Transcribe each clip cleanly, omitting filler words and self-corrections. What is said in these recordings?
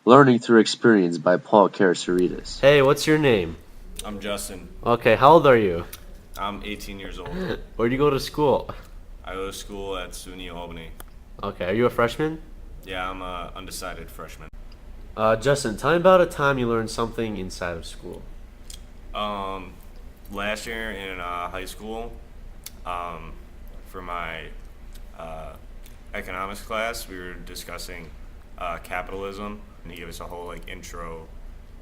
Learning Through Experience by Paul Karasarides. Hey, what's your name? I'm Justin. Okay, how old are you? I'm 18 years old. Where do you go to school? I go to school at SUNY Albany. Okay, are you a freshman? Yeah, I'm a undecided freshman. Justin, tell me about a time you learned something inside of school. Last year in high school, for my economics class, we were discussing capitalism, and he gave us a whole intro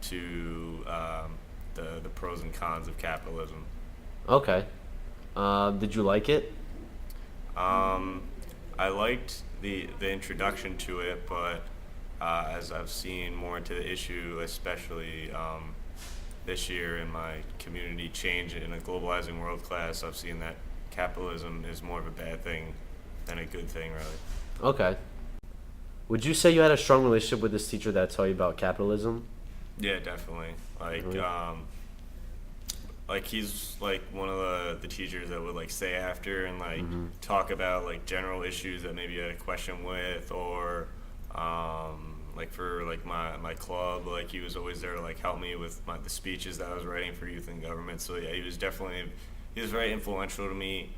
to the pros and cons of capitalism. Okay. Did you like it? I liked the introduction to it, but as I've seen more into the issue, especially this year in my community change in a globalizing world class, I've seen that capitalism is more of a bad thing than a good thing, really. Okay. Would you say you had a strong relationship with this teacher that taught you about capitalism? Yeah, definitely. He's one of the teachers that would stay after and talk about general issues that maybe I had a question with, or for my club, he was always there to help me with the speeches that I was writing for youth and government. So yeah, he was very influential to me,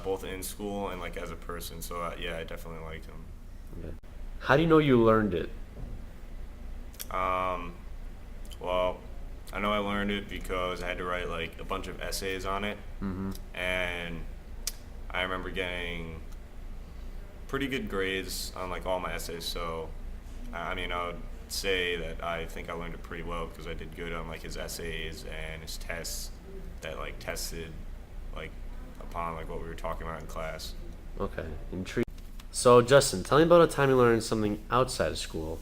both in school and as a person. So yeah, I definitely liked him. Okay. How do you know you learned it? Well, I know I learned it because I had to write a bunch of essays on it, and I remember getting pretty good grades on all my essays. So I would say that I think I learned it pretty well because I did good on his essays and his tests that tested upon what we were talking about in class. Okay, intriguing. So Justin, tell me about a time you learned something outside of school.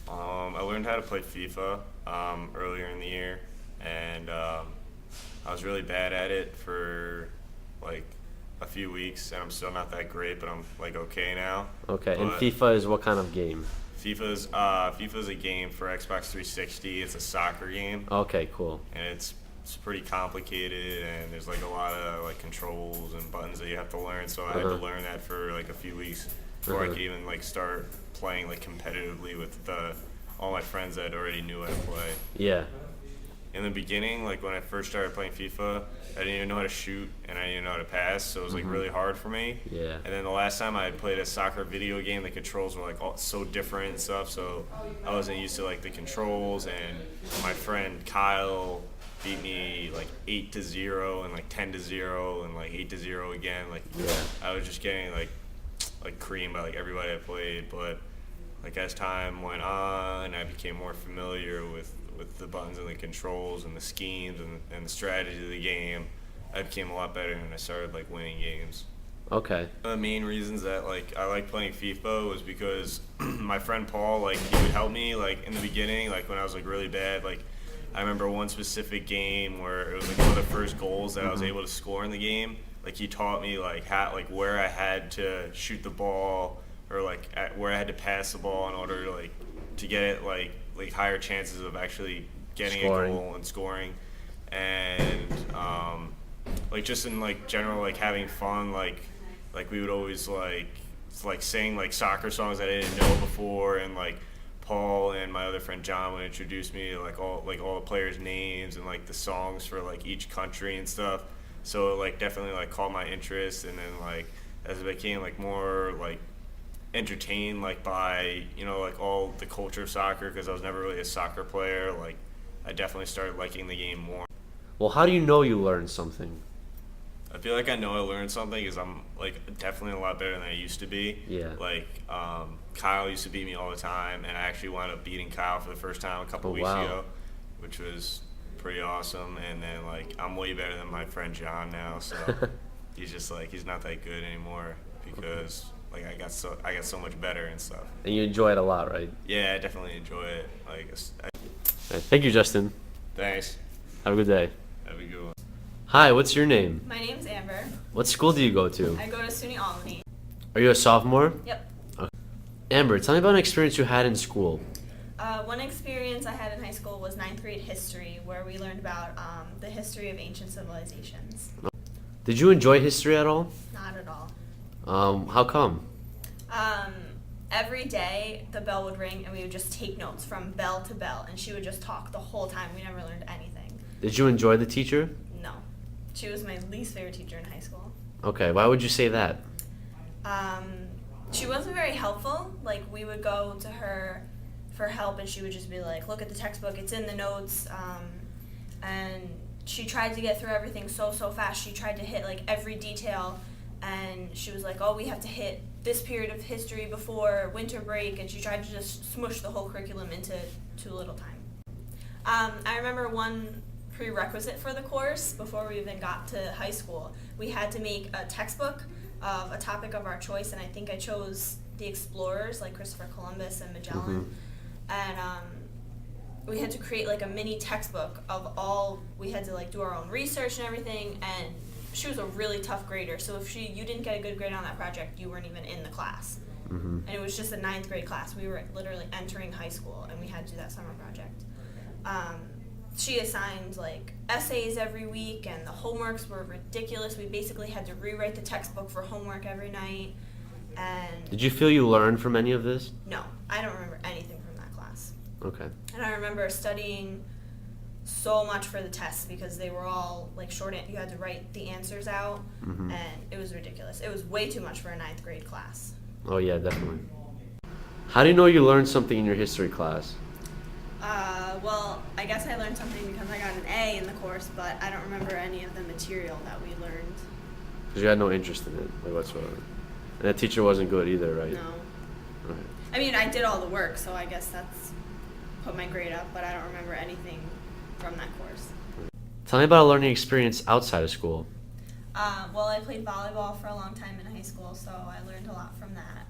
I learned how to play FIFA earlier in the year, and I was really bad at it for a few weeks, and I'm still not that great, but I'm okay now. Okay, and FIFA is what kind of game? FIFA's a game for Xbox 360. It's a soccer game. Okay, cool. And it's pretty complicated, and there's a lot of controls and buttons that you have to learn. So I had to learn that for a few weeks before I could even start playing competitively with all my friends that already knew how to play. Yeah. In the beginning, when I first started playing FIFA, I didn't even know how to shoot and I didn't even know how to pass, so it was really hard for me. Yeah. And then the last time I had played a soccer video game, the controls were all so different and stuff, so I wasn't used to the controls. And my friend Kyle beat me 8-0 and 10-0 and 8-0 again. I was just getting creamed by everybody I played. But as time went on, I became more familiar with the buttons and the controls and the schemes and the strategy of the game. I became a lot better, and I started winning games. Okay. One of the main reasons that I like playing FIFA was because my friend Paul, he would help me in the beginning, when I was really bad. I remember one specific game where it was one of the first goals that I was able to score in the game. He taught me where I had to shoot the ball, or where I had to pass the ball in order to get it higher chances of actually getting a goal and scoring. And just in general having fun, we would always sing soccer songs that I didn't know before, and Paul and my other friend John would introduce me to all the players' names and the songs for each country and stuff. So it definitely caught my interest, and then as it became more entertained by all the culture of soccer, because I was never really a soccer player, I definitely started liking the game more. Well, how do you know you learned something? I feel I know I learned something because I'm definitely a lot better than I used to be. Yeah. Kyle used to beat me all the time, and I actually wound up beating Kyle for the first time a couple weeks ago, which was pretty awesome. And then I'm way better than my friend John now, so he's just he's not that good anymore because I got so much better and stuff. And you enjoy it a lot, right? Yeah, I definitely enjoy it. Right, thank you, Justin. Thanks. Have a good day. Have a good one. Hi, what's your name? My name's Amber. What school do you go to? I go to SUNY Albany. Are you a sophomore? Yep. Okay. Amber, tell me about an experience you had in school. One experience I had in high school was 9th grade history, where we learned about the history of ancient civilizations. Did you enjoy history at all? Not at all. How come? every day the bell would ring and we would just take notes from bell to bell, and she would just talk the whole time. We never learned anything. Did you enjoy the teacher? No. She was my least favorite teacher in high school. Okay, why would you say that? She wasn't very helpful. Like, we would go to her for help and she would just be like, look at the textbook, it's in the notes. And she tried to get through everything so fast. She tried to hit like every detail, and she was like, oh, we have to hit this period of history before winter break, and she tried to just smush the whole curriculum into too little time. I remember one prerequisite for the course before we even got to high school. We had to make a textbook of a topic of our choice, and I think I chose the explorers like Christopher Columbus and Magellan. And we had to create like a mini textbook of all, we had to like do our own research and everything, and she was a really tough grader, so if you didn't get a good grade on that project, you weren't even in the class. And it was just a 9th grade class. We were literally entering high school, and we had to do that summer project. She assigned like essays every week, and the homeworks were ridiculous. We basically had to rewrite the textbook for homework every night. And Did you feel you learned from any of this? no, I don't remember anything from that class. Okay. And I remember studying so much for the tests because they were all like short. You had to write the answers out, and it was ridiculous. It was way too much for a 9th grade class. Oh yeah, definitely. How do you know you learned something in your history class? Well, I guess I learned something because I got an A in the course, but I don't remember any of the material that we learned. Because you had no interest in it, like whatsoever. And that teacher wasn't good either, right? No. Okay. I mean, I did all the work, so I guess that's put my grade up, but I don't remember anything from that course. Tell me about a learning experience outside of school. Well, I played volleyball for a long time in high school, so I learned a lot from that.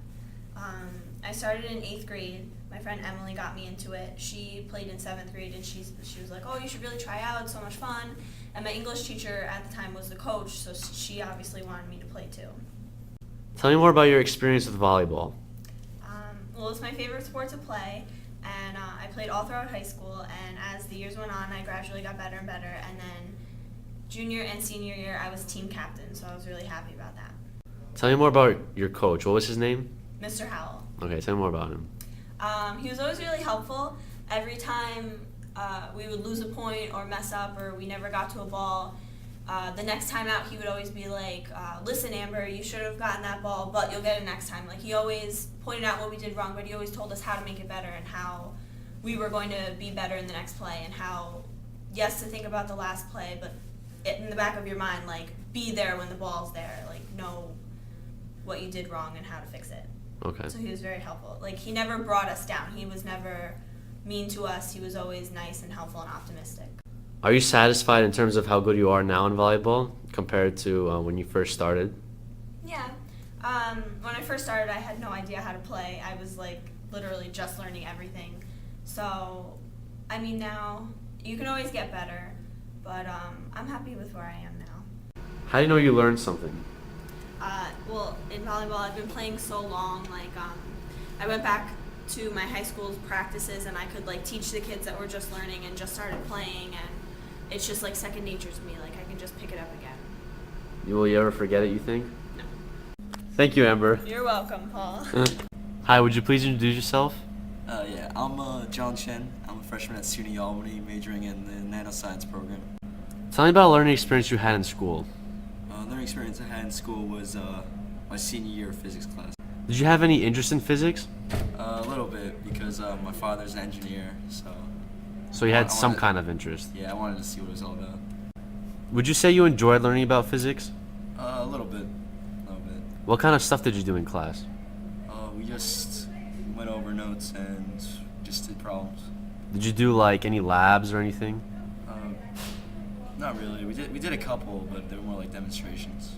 I started in 8th grade. My friend Emily got me into it. She played in 7th grade, and she was like, oh, you should really try out. It's so much fun. And my English teacher at the time was the coach, so she obviously wanted me to play too. Tell me more about your experience with volleyball. Well, it's my favorite sport to play, and I played all throughout high school, and as the years went on, I gradually got better and better, and then junior and senior year, I was team captain, so I was really happy about that. Tell me more about your coach. What was his name? Mr. Howell. Okay, tell me more about him. He was always really helpful. Every time we would lose a point or mess up or we never got to a ball, the next time out he would always be like, listen, Amber, you should have gotten that ball, but you'll get it next time. Like, he always pointed out what we did wrong, but he always told us how to make it better and how we were going to be better in the next play, and how, yes, to think about the last play, but in the back of your mind, like, be there when the ball's there. Like, know what you did wrong and how to fix it. Okay. So he was very helpful. Like, he never brought us down. He was never mean to us. He was always nice and helpful and optimistic. Are you satisfied in terms of how good you are now in volleyball compared to when you first started? Yeah. When I first started, I had no idea how to play. I was, like, literally just learning everything. So, I mean, now you can always get better, but I'm happy with where I am now. How do you know you learned something? Well, in volleyball, I've been playing so long. Like, I went back to my high school's practices, and I could like teach the kids that were just learning and just started playing, and it's just like second nature to me. Like, I can just pick it up again. Will you ever forget it, you think? No. Thank you, Amber. You're welcome, Paul. Hi, would you please introduce yourself? Yeah, I'm John Chen. I'm a freshman at SUNY Albany, majoring in the nanoscience program. Tell me about a learning experience you had in school. Learning experience I had in school was my senior year of physics class. Did you have any interest in physics? A little bit, because my father's an engineer, so... So you had I some wanted- kind of interest. Yeah, I wanted to see what it was all about. Would you say you enjoyed learning about physics? A little bit. What kind of stuff did you do in class? We just went over notes and just did problems. Did you do like any labs or anything? Not really. We did a couple, but they were more like demonstrations.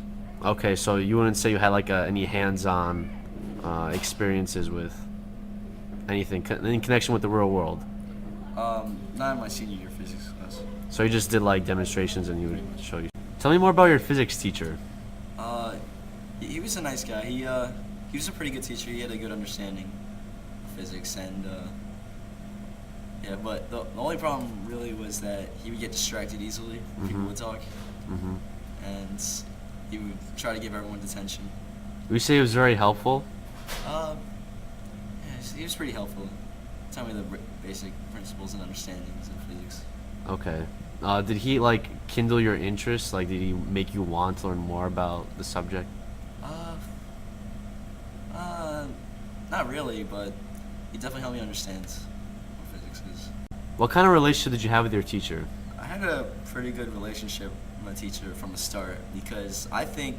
Okay, so you wouldn't say you had like any hands-on experiences with anything in connection with the real world? Not in my senior year physics class. So you just did like demonstrations and he would show you. Tell me more about your physics teacher. He was a nice guy. He was a pretty good teacher. He had a good understanding of physics, and yeah. But the only problem really was that he would get distracted easily when people would talk, and he would try to give everyone attention. Would you say he was very helpful? he was pretty helpful. Tell me the basic principles and understandings of physics. Okay. Did he like kindle your interest? Like, did he make you want to learn more about the subject? Not really, but he definitely helped me understand what physics is. What kind of relationship did you have with your teacher? I had a pretty good relationship with my teacher from the start because I think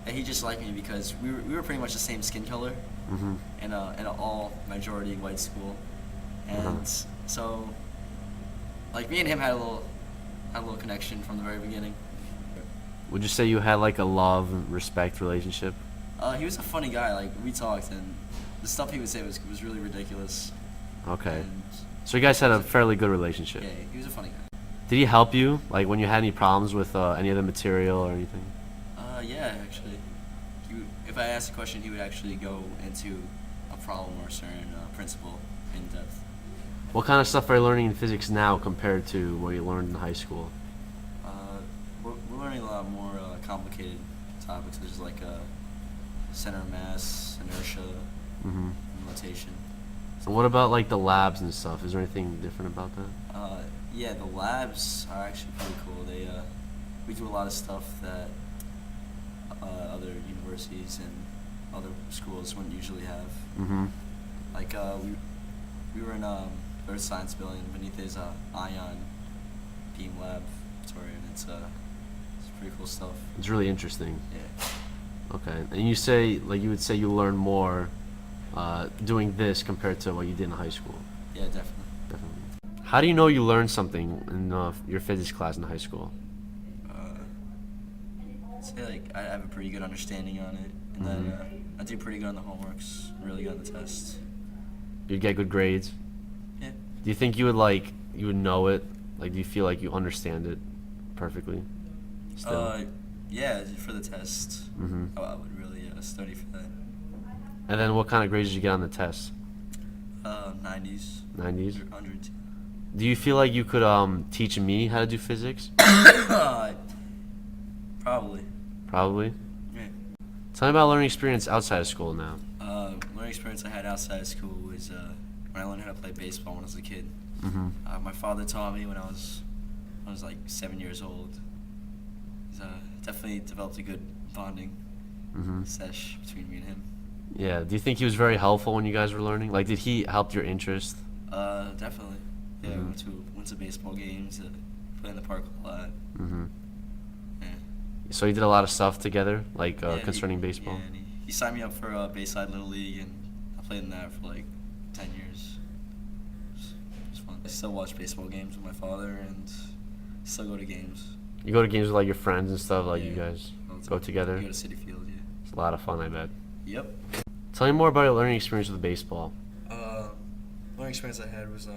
that he just liked me because we were pretty much the same skin color Mm-hmm. in an all majority white school, and so like me and him had a little connection from the very beginning. Would you say you had like a love and respect relationship? He was a funny guy. Like we talked, and the stuff he would say was really ridiculous. Okay. And, So you guys had a fairly good relationship. yeah, he was a funny guy. Did he help you, like when you had any problems with any of the material or anything? Yeah, actually. If I asked a question, he would actually go into a problem or a certain principle in depth. What kind of stuff are you learning in physics now compared to what you learned in high school? We're learning a lot more complicated topics. There's like center of mass, inertia, Mm-hmm. and rotation. And what about like the labs and stuff? Is there anything different about that? Yeah, the labs are actually pretty cool. We do a lot of stuff that other universities and other schools wouldn't usually have. Mm-hmm. Like we were in Earth Science Building beneath his ion beam laboratory, and it's pretty cool stuff. It's really interesting. Yeah. Okay. And you say, like, you would say you learn more doing this compared to what you did in high school? Yeah, definitely. Definitely. How do you know you learned something in your physics class in high school? I'd say like I have a pretty good understanding on it, and then I do pretty good on the homeworks, really good on the tests. You'd get good grades? Yeah. Do you think you would know it? Like, do you feel like you understand it perfectly? Still? Yeah, for the test, Mm-hmm. I would really study for that. And then what kind of grades did you get on the test? 90s. 90s? 100s. Do you feel like you could teach me how to do physics? Probably. Probably. Yeah. Tell me about learning experience outside of school now. Learning experience I had outside of school was when I learned how to play baseball when I was a kid. Mm-hmm. My father taught me when I was like 7 years old. He's definitely developed a good bonding Mm-hmm. sesh between me and him. Yeah. Do you think he was very helpful when you guys were learning? Like, did he help your interest? Definitely. Yeah, Mhm. went to baseball games, played in the park a lot. Mm-hmm. Yeah. So you did a lot of stuff together, like Yeah, concerning baseball? Yeah, and he signed me up for Bayside Little League, and I played in that for like 10 years. It was fun. I still watch baseball games with my father, and still go to games. You go to games with like your friends and stuff, like you Yeah. guys All the go time. together? We go to City Field, yeah. It's a lot of fun, I bet. Yep. Tell me more about your learning experience with baseball. Learning experience I had was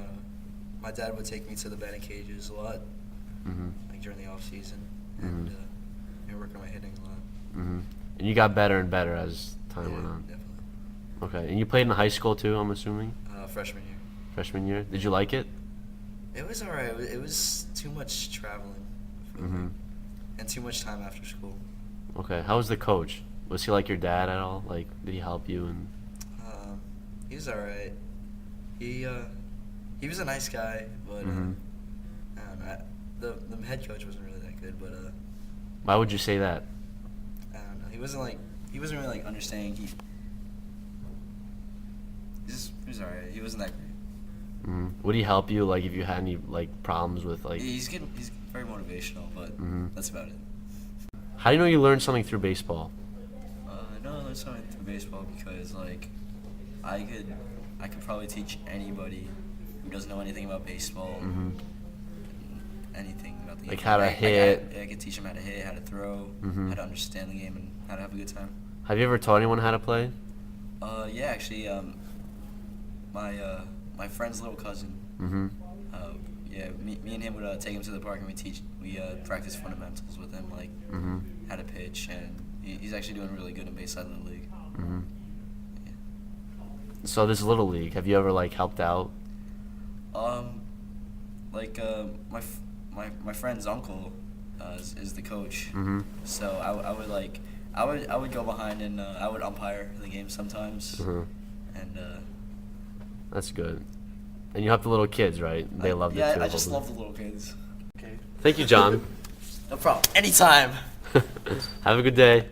my dad would take me to the batting cages a lot, Mm-hmm. like during the off season, and work on my hitting a lot. Mm-hmm. And you got better and better as time Yeah, went on. definitely. Okay. And you played in high school too, I'm assuming? Freshman year. Freshman year? Did you like it? It was alright. It was too much traveling, Mm-hmm. and too much time after school. Okay. How was the coach? Was he like your dad at all? Like, did he help you? And He was alright. He was a nice guy, but Mhm. I don't know. The head coach wasn't really that good, but why would you say that? I don't know. He wasn't really like understanding. He was alright. He wasn't that great. Mm-hmm. Would he help you, like, if you had any like problems with like? He's good. He's very motivational, but Mhm. that's about it. How do you know you learned something through baseball? I know I learned something through baseball because like I could probably teach anybody who doesn't know anything about baseball Mm-hmm. anything about the Like game. how to hit. I could teach them how to hit, how to throw, Mhm. how to understand the game, and how to have a good time. Have you ever taught anyone how to play? Yeah, actually, my friend's little cousin. Mm-hmm. Yeah, me and him would take him to the park and we practice fundamentals with him, like Mm-hmm. how to pitch, and he's actually doing really good in Bayside Little League. Mm-hmm. Yeah. So this little league, have you ever like helped out? Like my friend's uncle is the coach. Mm-hmm. So I would go behind and I would umpire the game sometimes, Mm-hmm. and That's good. And you have the little kids, right? They love it too. Yeah, I just love the little kids. Okay. Thank you, John. No problem. Anytime. Have a good day.